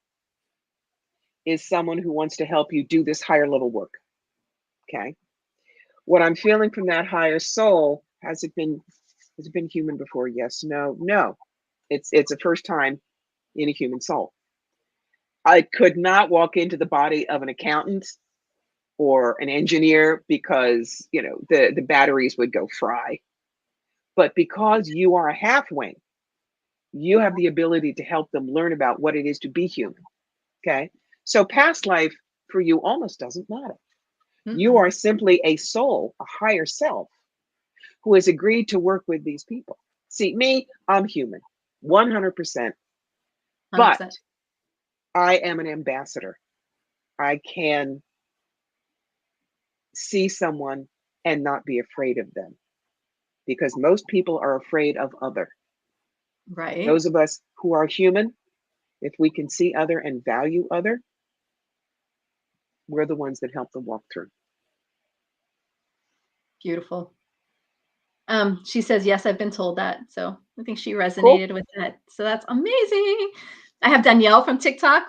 is someone who wants to help you do this higher level work. Okay. What I'm feeling from that higher soul, has it been human before? Yes, no, no. It's a first time in a human soul. I could not walk into the body of an accountant or an engineer because, you know, the batteries would go fry. But because you are a half wing, you have the ability to help them learn about what it is to be human. Okay. So past life for you almost doesn't matter. You are simply a soul, a higher self, who has agreed to work with these people. See, me, I'm human, 100%. But 100%. I am an ambassador. I can see someone and not be afraid of them, because most people are afraid of other. Right. Those of us who are human, if we can see other and value other, we're the ones that help them walk through. Beautiful. She says, yes, I've been told that. So I think she resonated with that. So that's amazing. I have Danielle from TikTok.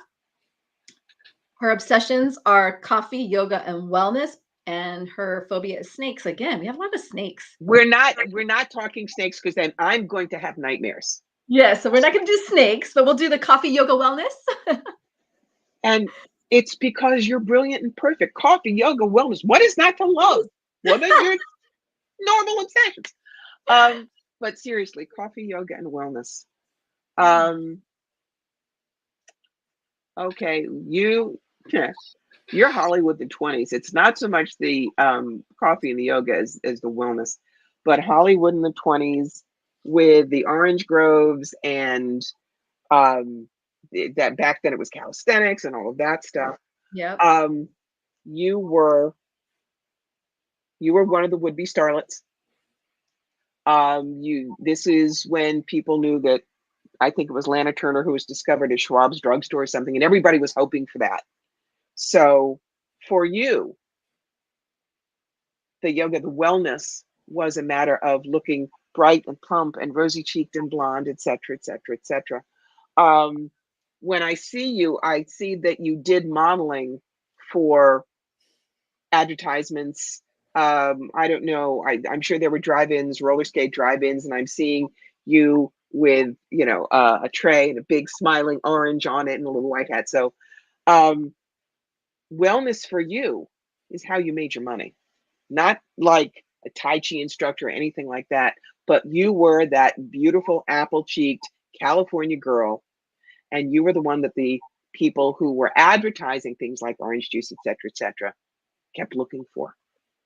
Her obsessions are coffee, yoga, and wellness. And her phobia is snakes. Again, we have a lot of snakes. We're not talking snakes, because then I'm going to have nightmares. Yeah, so we're not going to do snakes, but we'll do the coffee, yoga, wellness. And it's because you're brilliant and perfect. Coffee, yoga, wellness. What is not to love? What are your normal obsessions? But seriously, coffee, yoga, and wellness. Okay, you're Hollywood in the 20s. It's not so much the coffee and the yoga as the wellness, but Hollywood in the 20s with the orange groves and that back then it was calisthenics and all of that stuff. Yeah. You were one of the would-be starlets. This is when people knew that, I think it was Lana Turner who was discovered at Schwab's drugstore or something, and everybody was hoping for that. So for you, the yoga, the wellness was a matter of looking bright and plump and rosy-cheeked and blonde, et cetera, et cetera, et cetera. When I see you, I see that you did modeling for advertisements. I don't know. I'm sure there were drive-ins, roller skate drive-ins, and I'm seeing you with, a tray and a big smiling orange on it and a little white hat. So wellness for you is how you made your money, not like a Tai Chi instructor or anything like that, but you were that beautiful apple-cheeked California girl, and you were the one that the people who were advertising things like orange juice, et cetera, kept looking for.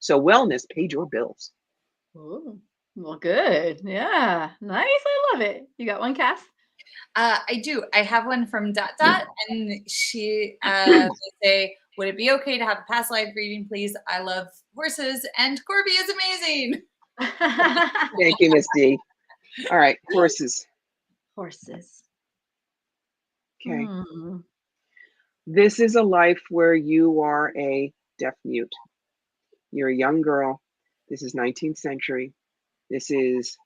So wellness paid your bills. Ooh, well, good. Yeah, nice. I love it. You got one, Cass? I do. I have one from Dot, and she they say, would it be okay to have a past life reading, please? I love horses, and Corbie is amazing. Thank you, Miss D. All right, horses. Horses. Okay. This is a life where you are a deaf mute. You're a young girl. This is 19th century. This is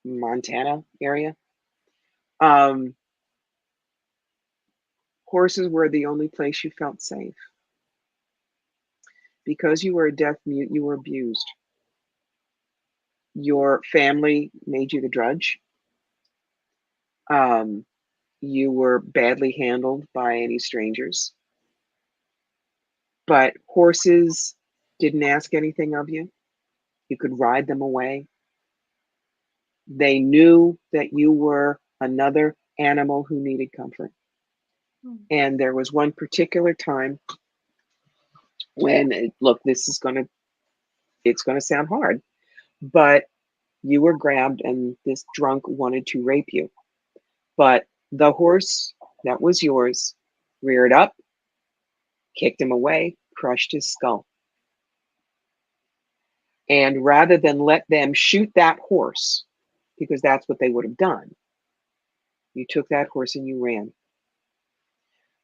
Montana area. Horses were the only place you felt safe. Because you were a deaf mute, you were abused. Your family made you the drudge. You were badly handled by any strangers. But horses didn't ask anything of you. You could ride them away. They knew that you were another animal who needed comfort. And there was one particular time when, look, it's going to sound hard, but you were grabbed and this drunk wanted to rape you. But the horse that was yours reared up, kicked him away, crushed his skull. And rather than let them shoot that horse, because that's what they would have done, you took that horse and you ran.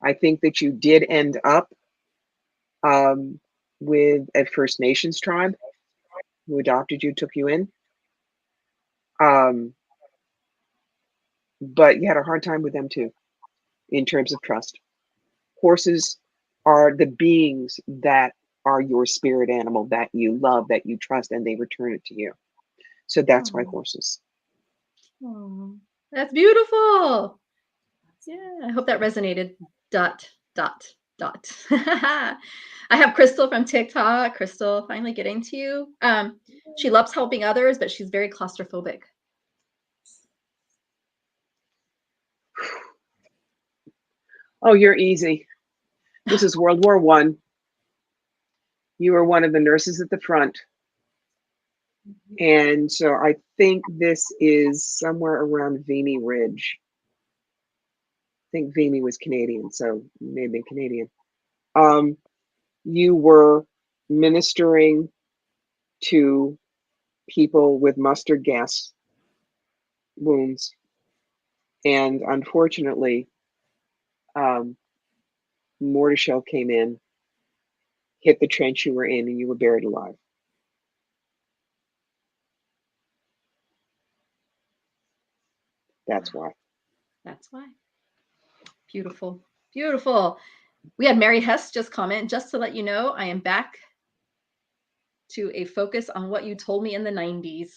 I think that you did end up with a First Nations tribe who adopted you, took you in. But you had a hard time with them too, in terms of trust. Horses are the beings that are your spirit animal, that you love, that you trust, and they return it to you. So that's why horses. Oh, that's beautiful. Yeah, I hope that resonated. ... I have Crystal from TikTok. Crystal, finally getting to you. She loves helping others, but she's very claustrophobic. Oh, you're easy. This is World War I. You were one of the nurses at the front. And so I think this is somewhere around Vimy Ridge. think Vimy was Canadian, so you may have been Canadian. You were ministering to people with mustard gas wounds, and unfortunately, mortar shell came in, hit the trench you were in, and you were buried alive. That's why. That's why. Beautiful. Beautiful. We had Mary Hess just comment, just to let you know, I am back to a focus on what you told me in the 90s,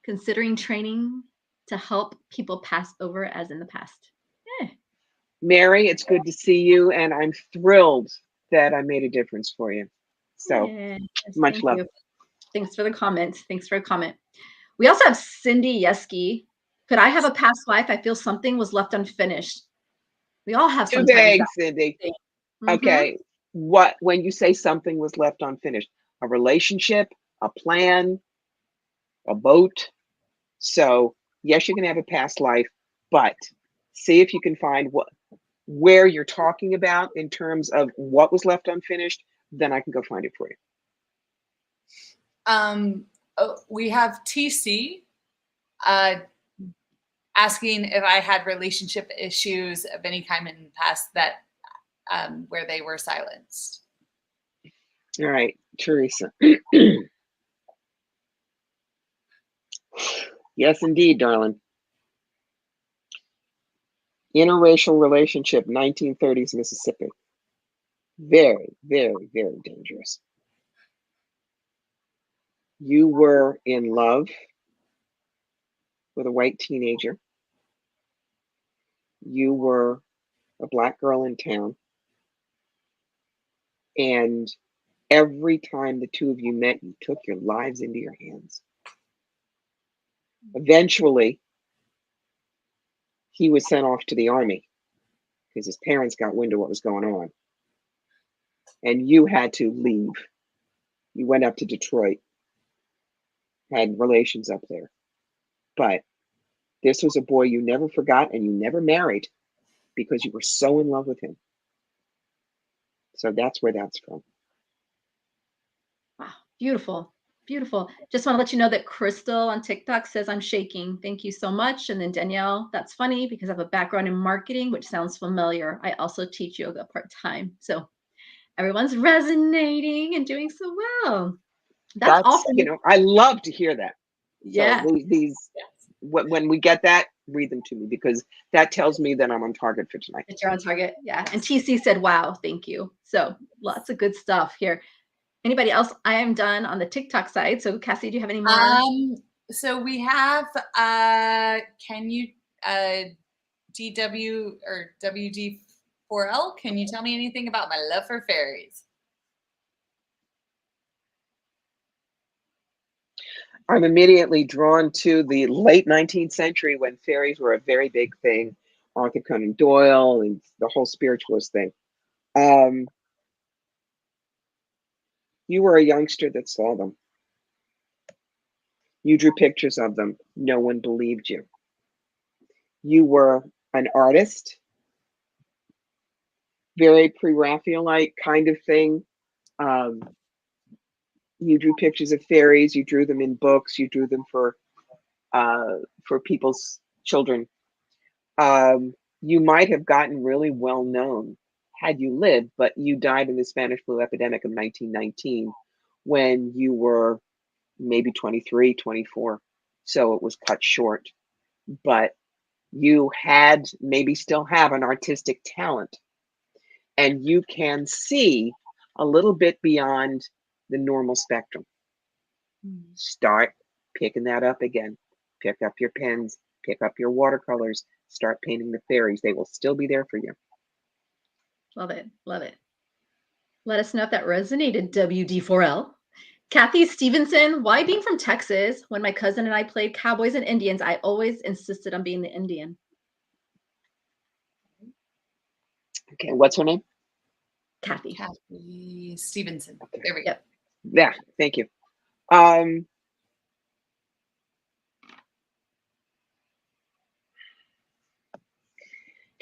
considering training to help people pass over as in the past. Mary, it's good to see you, and I'm thrilled that I made a difference for you. So much love. You. Thanks for the comment. Thanks for a comment. We also have Cindy Yeski. Could I have a past life? I feel something was left unfinished. We all have Too big, Cindy. Okay. What, when you say something was left unfinished? A relationship, a plan, a boat. So yes, you can have a past life, but see if you can find where you're talking about in terms of what was left unfinished. Then I can go find it for you. We have TC asking if I had relationship issues of any kind in the past that where they were silenced. All right, Teresa. Yes, indeed, darling. Interracial relationship, 1930s Mississippi. Very, very, very dangerous. You were in love with a white teenager. You were a Black girl in town. And every time the two of you met, you took your lives into your hands. Eventually, he was sent off to the army because his parents got wind of what was going on. And you had to leave. You went up to Detroit, had relations up there. But this was a boy you never forgot and you never married because you were so in love with him. So that's where that's from. Wow, beautiful. Beautiful. Just want to let you know that Crystal on TikTok says I'm shaking. Thank you so much. And then Danielle, that's funny because I have a background in marketing, which sounds familiar. I also teach yoga part-time. So everyone's resonating and doing so well. That's awesome. You know, I love to hear that. Yeah. So when we get that, read them to me because that tells me that I'm on target for tonight. That you're on target. Yeah. And TC said, wow, thank you. So lots of good stuff here. Anybody else? I am done on the TikTok side. So Cassie, do you have any more? So we have, can you, DW or WD4L, can you tell me anything about my love for fairies? I'm immediately drawn to the late 19th century when fairies were a very big thing. Arthur Conan Doyle and the whole spiritualist thing. You were a youngster that saw them. You drew pictures of them. No one believed you. You were an artist, very pre-Raphaelite kind of thing. You drew pictures of fairies. You drew them in books. You drew them for people's children. You might have gotten really well known had you lived, but you died in the Spanish flu epidemic of 1919 when you were maybe 23, 24. So it was cut short. But you had, maybe still have, an artistic talent. And you can see a little bit beyond the normal spectrum. Start picking that up again. Pick up your pens, pick up your watercolors, start painting the fairies. They will still be there for you. Love it. Love it. Let us know if that resonated, WD4L. Kathy Stevenson, why being from Texas? When my cousin and I played Cowboys and Indians, I always insisted on being the Indian. Okay, what's her name? Kathy. Kathy Stevenson. Okay. There we go. Yeah, thank you.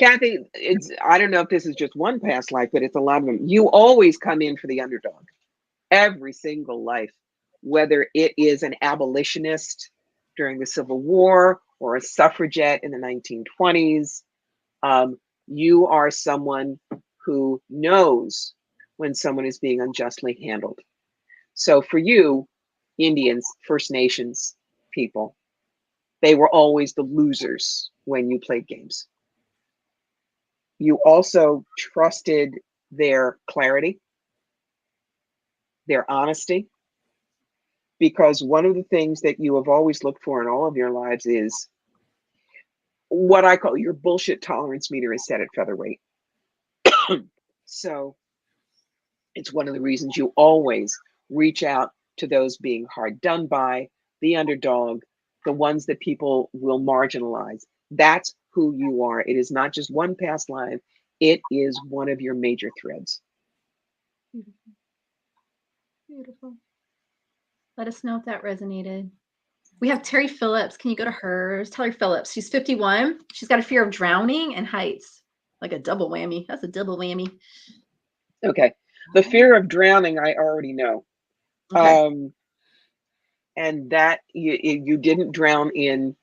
Kathy, I don't know if this is just one past life, but it's a lot of them. You always come in for the underdog. Every single life, whether it is an abolitionist during the Civil War or a suffragette in the 1920s, you are someone who knows when someone is being unjustly handled. So for you, Indians, First Nations people, they were always the losers when you played games. You also trusted their clarity, their honesty, because one of the things that you have always looked for in all of your lives is what I call your bullshit tolerance meter is set at featherweight. So it's one of the reasons you always reach out to those being hard done by, the underdog, the ones that people will marginalize. That's who you are. It is not just one past life. It is one of your major threads. Beautiful. Beautiful. Let us know if that resonated. We have Terry Phillips. Can you go to hers? Terry Phillips. She's 51. She's got a fear of drowning and heights. Like a double whammy. That's a double whammy. Okay. The fear of drowning, I already know. Okay. And that you didn't drown in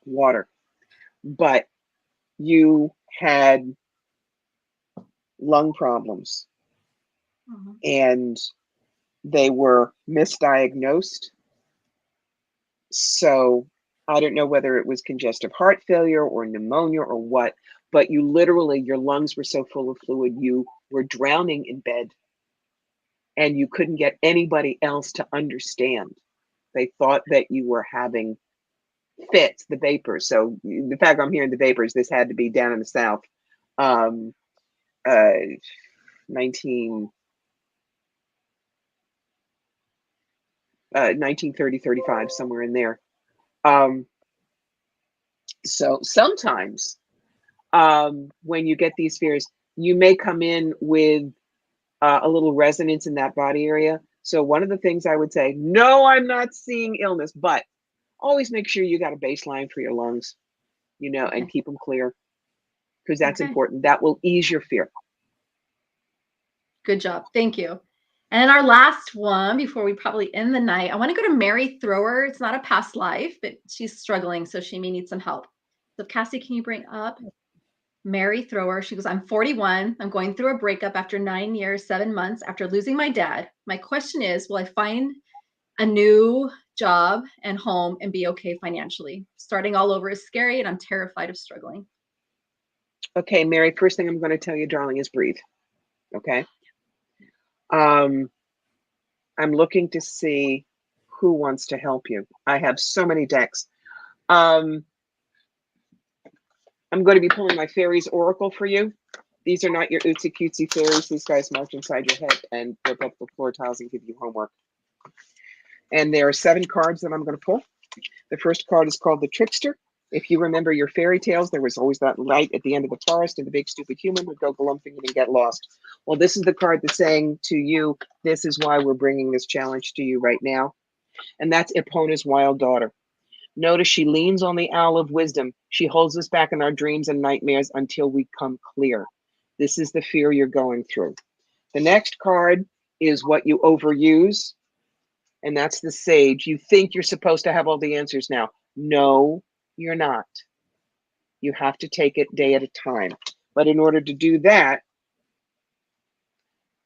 water, but you had lung problems. And they were misdiagnosed. So I don't know whether it was congestive heart failure or pneumonia or what, but you literally, your lungs were so full of fluid, you were drowning in bed and you couldn't get anybody else to understand. They thought that you were having fits, the vapors. So the fact I'm hearing the vapors, this had to be down in the South. 1930, 35, somewhere in there. So sometimes when you get these fears, you may come in with a little resonance in that body area. So one of the things I would say, no, I'm not seeing illness, but always make sure you got a baseline for your lungs, you know, and keep them clear, because that's important. That will ease your fear. Good job. Thank you. And our last one before we probably end the night, I want to go to Mary Thrower. It's not a past life, but she's struggling, so she may need some help. So Cassie, can you bring up Mary Thrower? She goes, I'm 41. I'm going through a breakup after 9 years, 7 months after losing my dad. My question is, will I find a new job and home and be okay financially? Starting all over is scary and I'm terrified of struggling. Okay, Mary, first thing I'm going to tell you, darling, is breathe. Okay. I'm looking to see who wants to help you. I have so many decks. I'm going to be pulling my fairies oracle for you. These are not your ootsy cutesy fairies. These guys march inside your head and rip up the floor tiles and give you homework. And there are 7 cards that I'm going to pull. The first card is called the Trickster. If you remember your fairy tales, there was always that light at the end of the forest and the big stupid human would go galumphing and get lost. Well, this is the card that's saying to you, this is why we're bringing this challenge to you right now. And that's Epona's wild daughter. Notice she leans on the owl of wisdom. She holds us back in our dreams and nightmares until we come clear. This is the fear you're going through. The next card is what you overuse. And that's the Sage. You think you're supposed to have all the answers now. No, you're not. You have to take it day at a time. But in order to do that,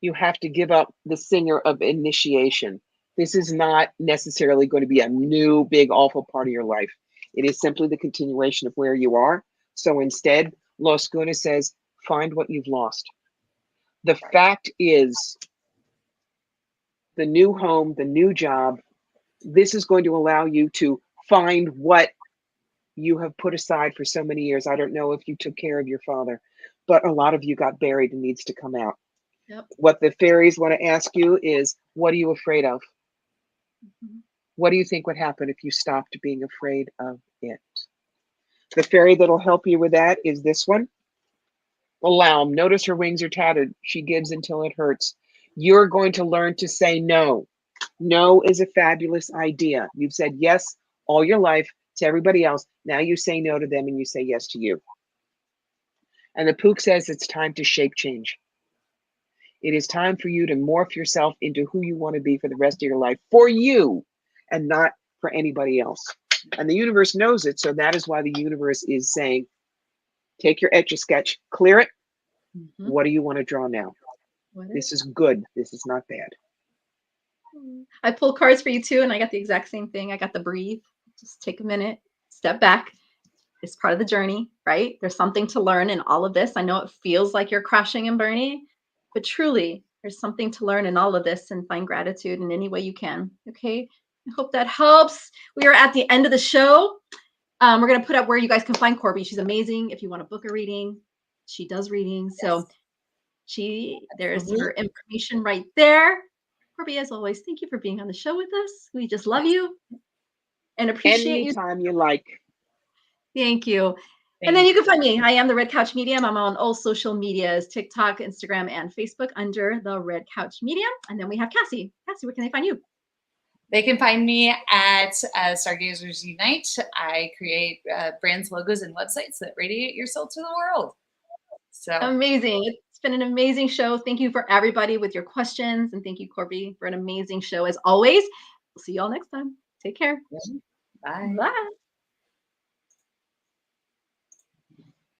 you have to give up the singer of initiation. This is not necessarily going to be a new, big, awful part of your life. It is simply the continuation of where you are. So instead, Los Guna says, find what you've lost. The fact is, the new home, the new job, this is going to allow you to find what you have put aside for so many years. I don't know if you took care of your father, but a lot of you got buried and needs to come out. Yep. What the fairies want to ask you is, what are you afraid of? What do you think would happen if you stopped being afraid of it? The fairy that'll help you with that is this one. Alam. Notice her wings are tattered. She gives until it hurts. You're going to learn to say no. No is a fabulous idea. You've said yes all your life to everybody else. Now you say no to them and you say yes to you. And the Pook says it's time to shape change. It is time for you to morph yourself into who you want to be for the rest of your life, for you and not for anybody else. And the universe knows it. So that is why the universe is saying, take your Etch-a-Sketch, clear it. Mm-hmm. What do you want to draw now? This is good. This is not bad. I pulled cards for you too, and I got the exact same thing. I got the breathe. Just take a minute, step back. It's part of the journey, right? There's something to learn in all of this. I know it feels like you're crashing and burning, but truly, there's something to learn in all of this, and find gratitude in any way you can. Okay. I hope that helps. We are at the end of the show. We're going to put up where you guys can find Corbie. She's amazing. If you want to book a reading, she does readings. Yes. So there's her information right there. Corbie, as always, thank you for being on the show with us. We just love you and appreciate you. Anytime you like. Thank you. And then you can find me. I am the Red Couch Medium. I'm on all social medias, TikTok, Instagram, and Facebook under the Red Couch Medium. And then we have Cassie. Cassie, where can they find you? They can find me at Stargazers Unite. I create brands, logos, and websites that radiate your soul to the world. So amazing. It's been an amazing show. Thank you for everybody with your questions. And thank you, Corbie, for an amazing show as always. We'll see you all next time. Take care. Bye. Bye.